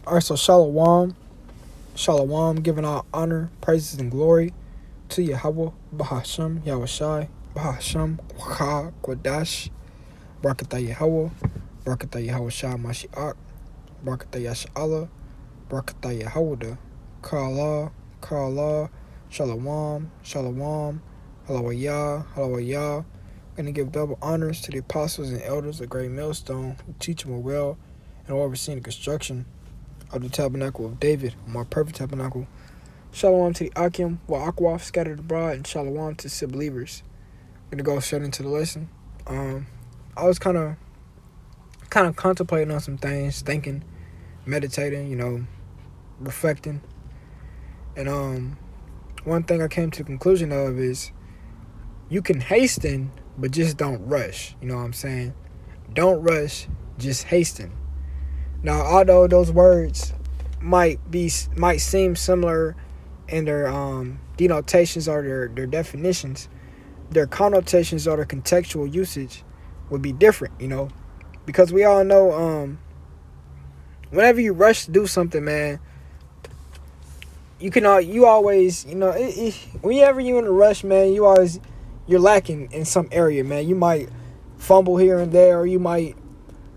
All right, so Shalom. Shalom, giving all honor, praises, and glory to Yahweh, Bahasham, Yahushai, Bahasham, Waka, Kwadash, Barakatah Yahweh, Barakatah Yahushai, Mashiach, Barakatah Yasha'Allah, Barakatah Yahweh, Ka'Allah, Ka'Allah, Shalom, Shalom, Halawayah, Halawayah. Going to give double honors to the apostles and elders of Great Millstone who teach them well and who overseen the construction of the tabernacle of David, a more perfect tabernacle. Shalom to the Akim, Wa'akwaf, scattered abroad, and shalom to the believers. I'm gonna go straight into the lesson. I was kind of contemplating on some things, thinking, meditating, reflecting, and one thing I came to the conclusion of is you can hasten, but just don't rush. You know what I'm saying? Don't rush, just hasten. Now, although those words might seem similar in their denotations or their definitions, their connotations or their contextual usage would be different, because we all know whenever you rush to do something, man, you always, whenever you in a rush, man, you're lacking in some area, man. You might fumble here and there, or you might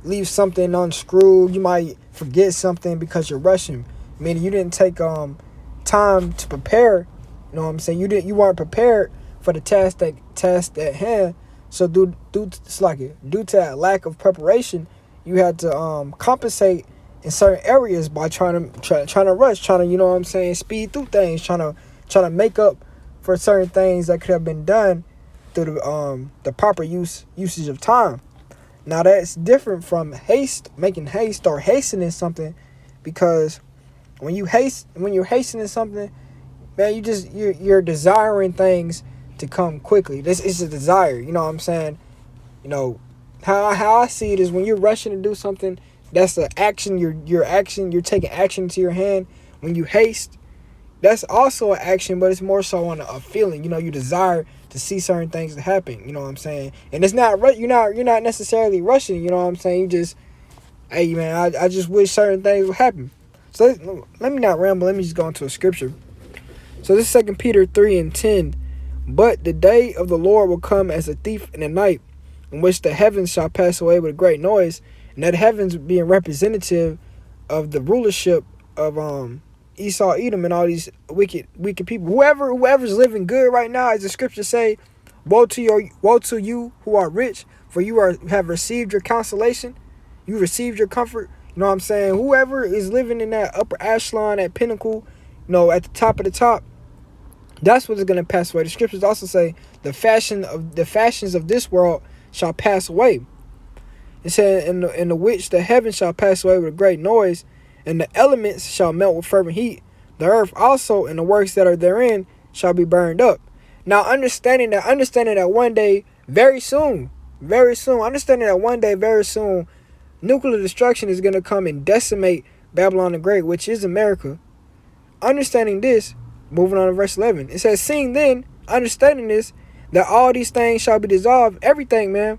leave something unscrewed. You might forget something because you're rushing. Meaning you didn't take time to prepare. You know what I'm saying? You weren't prepared for the task at hand. So due to that lack of preparation, you had to compensate in certain areas by trying to rush, speed through things, trying to make up for certain things that could have been done through the proper usage of time. Now that's different from making haste or hastening something, because when you're hastening something, man, you're desiring things to come quickly. This is a desire, you know what I'm saying? How I see it is when you're rushing to do something, that's the action. You're taking action to your hand. When you haste, that's also an action, but it's more so on a feeling. You desire to see certain things to happen. You know what I'm saying? And it's not you're not necessarily rushing. You know what I'm saying? You just, hey man, I just wish certain things would happen. So let me not ramble. Let me just go into a scripture. So this is 2 Peter 3:10. But the day of the Lord will come as a thief in the night, in which the heavens shall pass away with a great noise, and that heavens being representative of the rulership of Esau, Edom, and all these wicked people. Whoever's living good right now, as the scriptures say, woe to you who are rich, for you have received your consolation, you received your comfort. You know what I'm saying? Whoever is living in that upper echelon, that pinnacle, at the top of the top, that's what is going to pass away. The scriptures also say the fashions of this world shall pass away. It said, in the which the heavens shall pass away with a great noise, and the elements shall melt with fervent heat. The earth also and the works that are therein shall be burned up. Now, understanding that one day, very soon, nuclear destruction is going to come and decimate Babylon the Great, which is America. Understanding this, moving on to verse 11, it says, seeing then, understanding this, that all these things shall be dissolved, everything, man.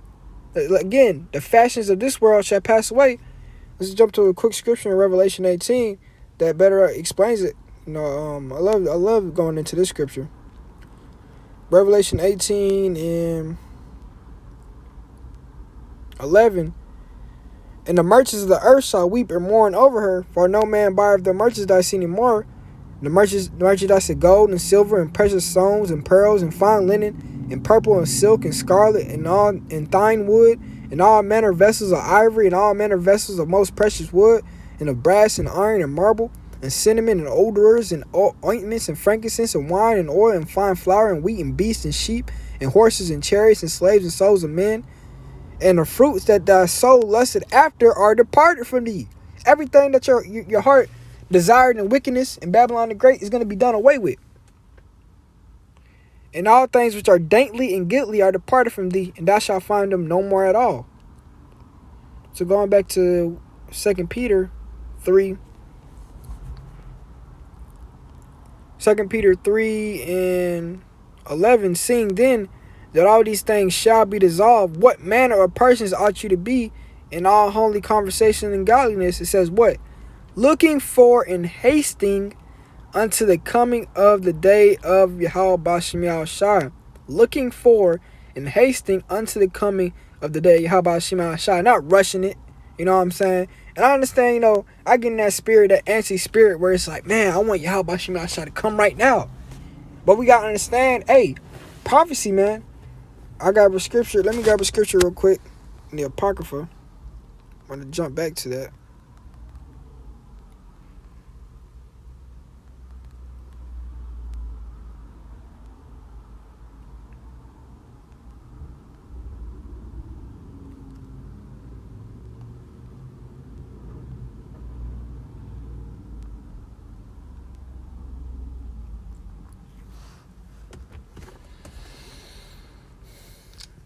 Again, the fashions of this world shall pass away. Let's jump to a quick scripture in Revelation 18 that better explains it. I love going into this scripture. Revelation 18 and 11. And the merchants of the earth shall weep and mourn over her, for no man buyeth their merchandise any more. The merchandise of gold and silver and precious stones and pearls and fine linen and purple and silk and scarlet and thine wood and all manner of vessels of ivory and all manner of vessels of most precious wood and of brass and iron and marble and cinnamon and odorers and ointments and frankincense and wine and oil and fine flour and wheat and beasts and sheep and horses and chariots and slaves and souls of men. And the fruits that thy soul lusted after are departed from thee. Everything that your heart desired in wickedness in Babylon the Great is going to be done away with. And all things which are daintily and guiltily are departed from thee, and thou shalt find them no more at all. So going back to 2 Peter 3. 2 Peter 3 and 11, seeing then that all these things shall be dissolved, what manner of persons ought you to be in all holy conversation and godliness? It says what? looking for and hasting unto the coming of the day of Yahweh Bashem Yahushua. Looking for and hasting unto the coming of the day of Yahweh Bashem Yahushua. Not rushing it. You know what I'm saying? And I understand, I get in that spirit, that anti-spirit where it's like, man, I want Yahweh Bashem Yahushua to come right now. But we got to understand, hey, prophecy, man. I got a scripture. Let me grab a scripture real quick in the Apocrypha. I'm going to jump back to that.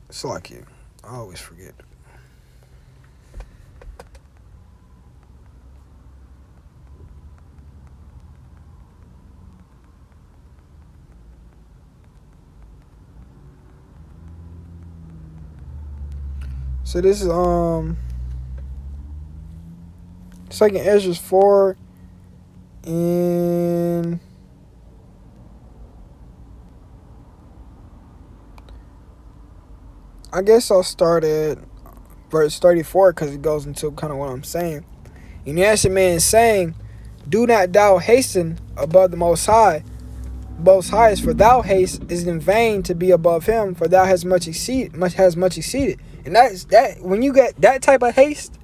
It's like it. I always forget. So this is Second Ezra 4 and I guess I'll start at verse 34 because it goes into kind of what I'm saying. And the answer man is saying, do not thou hasten above the Most High. Most Highest, for thou haste is in vain to be above him, for thou has much exceeded. And that when you get that type of haste,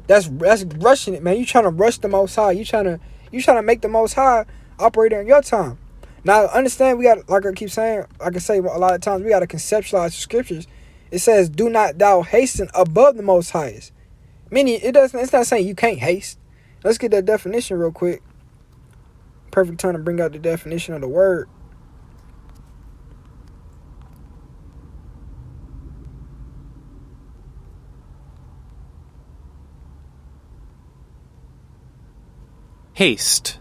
that's rushing it, man. You trying to rush the Most High. You trying to make the Most High operate in your time. Now understand, we got, like I keep saying, like I say a lot of times, we got to conceptualize the scriptures. It says, "Do not thou hasten above the Most Highest," meaning it's not saying you can't haste. Let's get that definition real quick. Perfect time to bring out the definition of the word. Haste.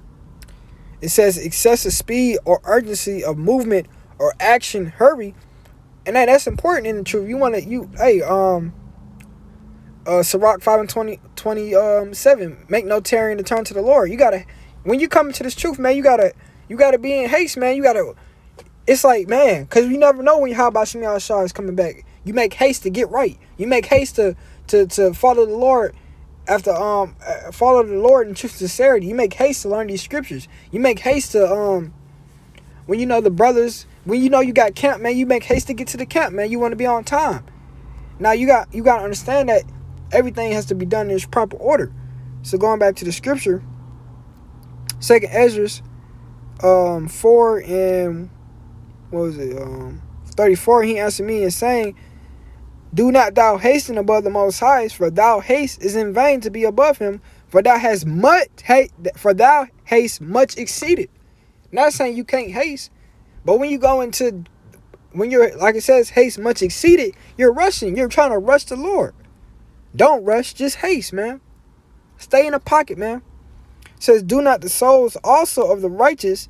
It says excessive speed or urgency of movement or action, hurry, and that's important in the truth. Sirach 5 and 27. Make no tarrying to turn to the Lord. You gotta, when you come into this truth, man, you gotta be in haste, man. It's like, man, because you never know when Yahweh Bashem Yahushua is coming back. You make haste to get right. You make haste to follow the Lord. After follow the Lord in truth and sincerity, you make haste to learn these scriptures. You make haste to when you know the brothers, when you know you got camp, man, you make haste to get to the camp, man. You want to be on time. Now you got to understand that everything has to be done in its proper order. So going back to the scripture, 2 Ezra 4 and 34, he answered me and saying, do not thou hasten above the Most Highest, for thou haste is in vain to be above him, for thou hast much exceeded. Not saying you can't haste, but when you're, like it says, haste much exceeded, you're rushing. You're trying to rush the Lord. Don't rush, just haste, man. Stay in the pocket, man. It says, do not the souls also of the righteous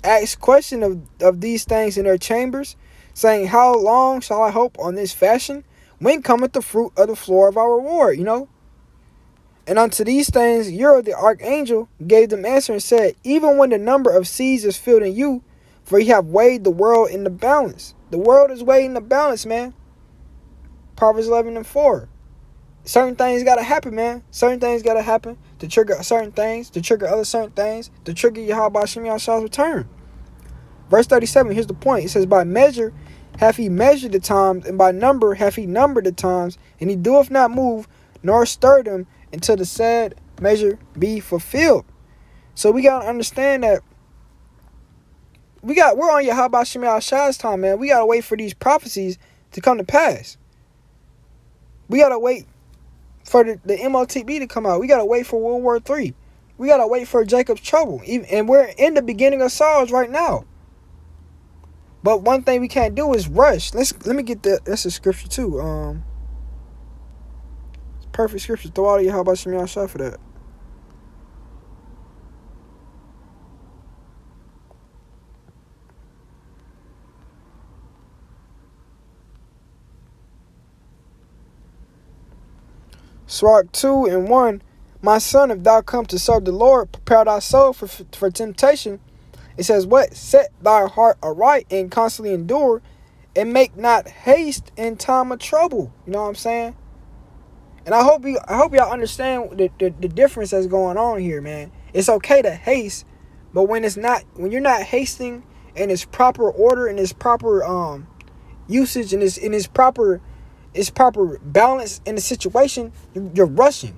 ask question of these things in their chambers, saying, how long shall I hope on this fashion? When cometh the fruit of the floor of our reward, And unto these things Uriel the archangel gave them answer and said, even when the number of seas is filled in you, for ye have weighed the world in the balance. The world is weighed in the balance, man. Proverbs 11 and 4. Certain things got to happen, man. Certain things got to happen to trigger certain things, to trigger other certain things, to trigger Yahweh Bashem Yahushua's return. Verse 37, here's the point. It says, by measure hath he measured the times, and by number hath he numbered the times, and he doeth not move, nor stir them, until the said measure be fulfilled. So we got to understand that we're on Yahweh Bashem Yahushua's time, man. We got to wait for these prophecies to come to pass. We got to wait for the MOTB to come out. We got to wait for World War III. We got to wait for Jacob's trouble. And we're in the beginning of sorrows right now. But one thing we can't do is rush. Let me get that's a scripture too. It's perfect scripture. Throw out of Yahweh Bashem Yahushua for that. Sirach 2 and 1. My son, if thou come to serve the Lord, prepare thy soul for temptation. It says what? Set thy heart aright and constantly endure, and make not haste in time of trouble. You know what I'm saying? And I hope y'all understand the difference that's going on here, man. It's okay to haste, but when you're not hasting in its proper order and its proper usage and its proper balance in the situation, you're rushing.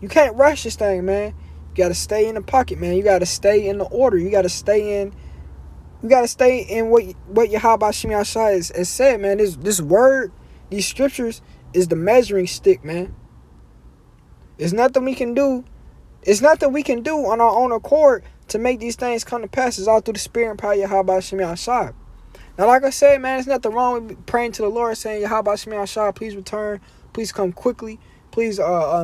You can't rush this thing, man. You gotta stay in the pocket, man. You gotta stay in the order. You gotta stay in what Yahweh Shem Yahshai has said, man. This word, these scriptures is the measuring stick, man. It's nothing we can do. It's nothing we can do on our own accord to make these things come to pass. It's all through the spirit and power of Yahweh Shem Yahshai. Now, like I said, man, there's nothing wrong with praying to the Lord, saying, Yahweh Shem Yahshai, please return. Please come quickly. Please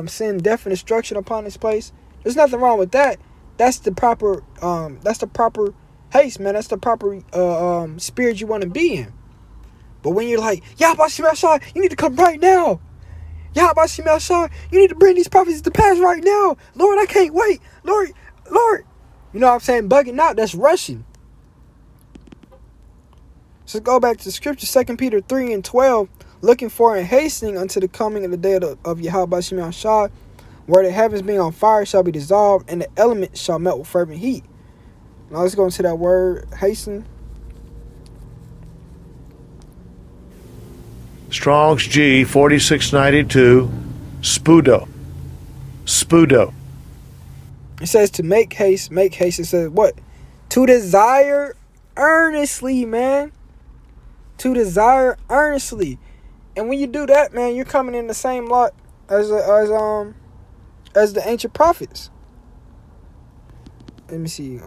send death and destruction upon this place. There's nothing wrong with that. That's the proper haste, man. That's the proper spirit you want to be in. But when you're like, Yahweh Shem Yahshai, you need to come right now. Yahweh Shem Yahshai, you need to bring these prophecies to pass right now. Lord, I can't wait. Lord. You know what I'm saying? Bugging out, that's rushing. So go back to the scripture, 2 Peter 3:12. Looking for and hastening unto the coming of the day of Yahweh Shem Yahshai, where the heavens being on fire shall be dissolved, and the elements shall melt with fervent heat. Now let's go into that word, hasten. Strong's G 4692, spudo. It says to make haste. It says what? To desire earnestly, man. To desire earnestly. And when you do that, man, you're coming in the same lot as the ancient prophets. Let me see.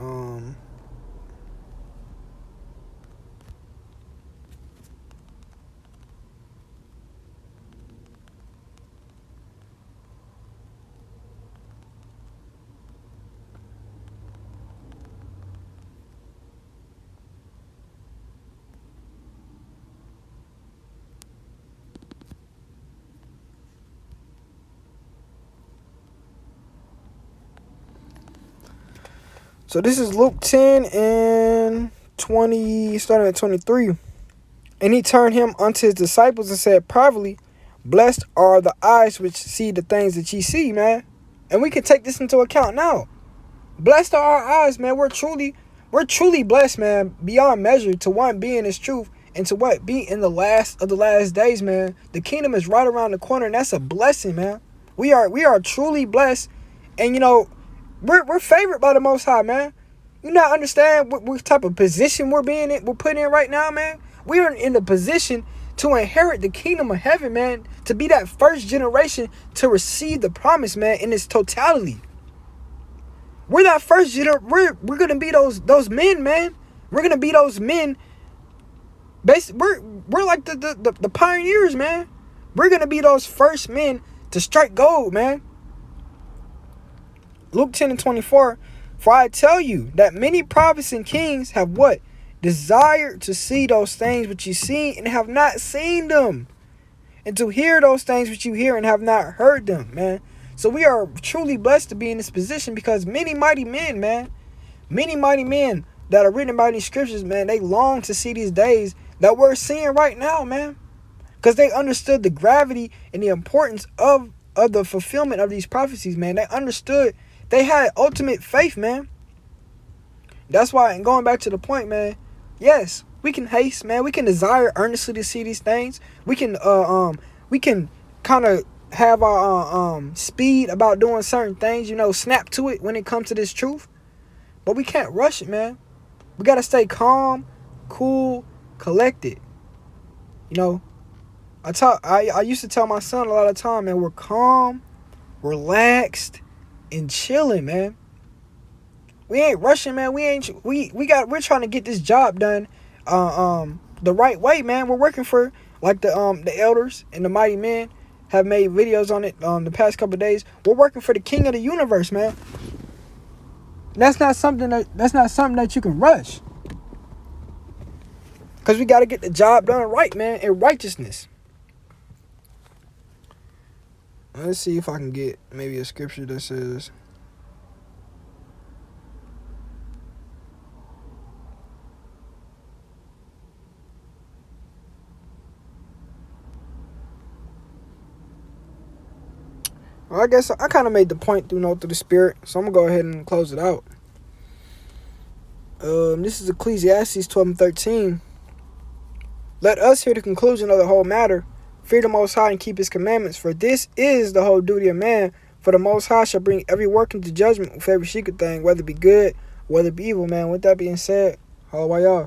So this is Luke 10 and 20, starting at 23. And he turned him unto his disciples and said privately, blessed are the eyes which see the things that ye see, man. And we can take this into account now. Blessed are our eyes, man. We're truly blessed, man, beyond measure, to one, be in his truth, and to what? Be in the last of the last days, man. The kingdom is right around the corner, and that's a blessing, man. We are truly blessed. And you know, we're favored by the Most High, man. You not understand what type of position we're put in right now, man. We are in the position to inherit the kingdom of heaven, man. To be that first generation to receive the promise, man, in its totality. We're that first we're gonna be those men, man. We're gonna be those men. We're like the pioneers, man. We're gonna be those first men to strike gold, man. Luke 10 and 24, for I tell you that many prophets and kings have what? Desired to see those things which you see and have not seen them. And to hear those things which you hear and have not heard them, man. So we are truly blessed to be in this position because many mighty men, man. Many mighty men that are written about these scriptures, man, they long to see these days that we're seeing right now, man. Because they understood the gravity and the importance of the fulfillment of these prophecies, man. They understood. They had ultimate faith, man. That's why, and going back to the point, man, yes, we can haste, man. We can desire earnestly to see these things. We can kind of have our speed about doing certain things, you know, snap to it when it comes to this truth. But we can't rush it, man. We got to stay calm, cool, collected. You know, I used to tell my son a lot of time, man, we're calm, relaxed, and chilling, man. We ain't rushing, man. We're trying to get this job done the right way, man. We're working for, like the elders and the mighty men have made videos on it the past couple of days. We're working for the King of the universe, man. That's not something that you can rush. Cause we gotta get the job done right, man, in righteousness. Let's see if I can get maybe a scripture that says. Well, I guess I kind of made the point through the Spirit, so I'm going to go ahead and close it out. This is Ecclesiastes 12:13. Let us hear the conclusion of the whole matter. Fear the Most High and keep His commandments, for this is the whole duty of man. For the Most High shall bring every work into judgment with every secret thing, whether it be good, whether it be evil, man. With that being said, how are y'all?